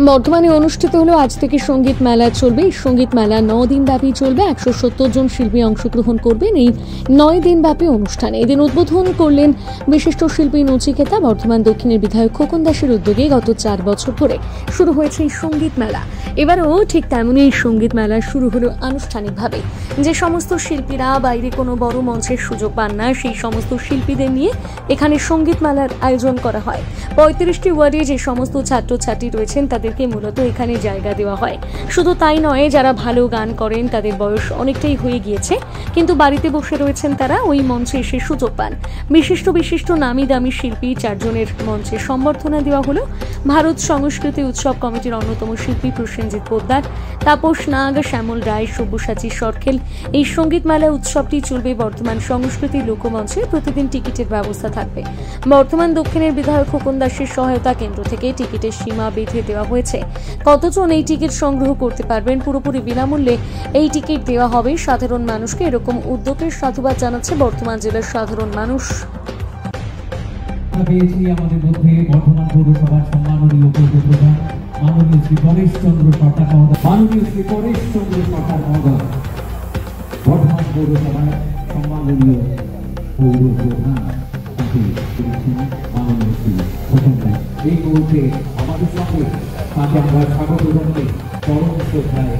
বর্ধমানে অনুষ্ঠিত হলো আজ থেকে সঙ্গীত মেলা চলবে। এই সঙ্গীত মেলা 9 দিন ব্যাপী চলবে। 170 জন শিল্পী অংশগ্রহণ করবেন এই 9 দিন ব্যাপী অনুষ্ঠানে। এদিন উদ্বোধন করলেন বিশিষ্ট শিল্পী নচিকেতা। বর্ধমান দক্ষিণের বিধায়ক খোকন দাসের উদ্যোগে গত 4 বছর ধরে শুরু হয়েছে এই সঙ্গীত মেলা। এবারও ঠিক তেমনই এই সঙ্গীত মেলা শুরু হলো আনুষ্ঠানিকভাবে। যে সমস্ত শিল্পীরা বাইরে কোনো বড় মঞ্চের সুযোগ পান না, সেই সমস্ত শিল্পীদের নিয়ে এখানে সঙ্গীত মেলার আয়োজন করা হয়। 35টি ওয়ার্ডে যে সমস্ত ছাত্রছাত্রী রয়েছেন তাদেরকে মূলত এখানে জায়গা দেওয়া হয়। শুধু তাই নয়, যারা ভালো গান করেন তাদের বয়স অনেকটাই হয়ে গিয়েছে, কিন্তু বাড়িতে বসে রয়েছেন তারা, ওই মঞ্চে এসে সুযোগ পান। বিশিষ্ট নামি দামি শিল্পী 4 জনের মঞ্চে সম্বর্ধনা দেওয়া হলো। ভারত সংস্কৃতি উৎসব কমিটির অন্যতম শিল্পী প্রসেনজিৎ পোদ্দার, তাপস নাগ, শ্যামল রায়, সব্যসাচী সরখেল। এই সঙ্গীত মেলা উৎসবটি চলবে বর্ধমান সংস্কৃতি লোকমঞ্চে। প্রতিদিন টিকিটের ব্যবস্থা থাকবে। বর্ধমান দক্ষিণের বিধায়ক খোকন দাসের সহায়তা কেন্দ্র থেকে টিকিটের সীমা বেঁধে দেওয়া হয়েছে। কতজন এই টিকিট সংগ্রহ করতে পারবেন? পুরোপুরি বিনামূল্যে এই টিকিট দেওয়া হবে সাধারণ মানুষকে। এরকম উদ্যোগের সাধুবাদ জানাচ্ছে বর্ধমান জেলার সাধারণ মানুষ। আমাদের মধ্যে বর্ধমান পৌরসভার সম্মাননীয় পৌরপ্রধান মাননীয় শ্রী পরেশ চন্দ্র সরকার মহোদয়, মাননীয় শ্রী পরেশ চন্দ্র সরকার মহোদয়, বর্ধমান পৌরসভার সম্মাননীয় পৌরপ্রধান মাননীয় শ্রী খোকন দাস। এই মুহূর্তে আমাদের সঙ্গে তাকে আমরা স্বাগত জানাই পরম শ্রদ্ধায়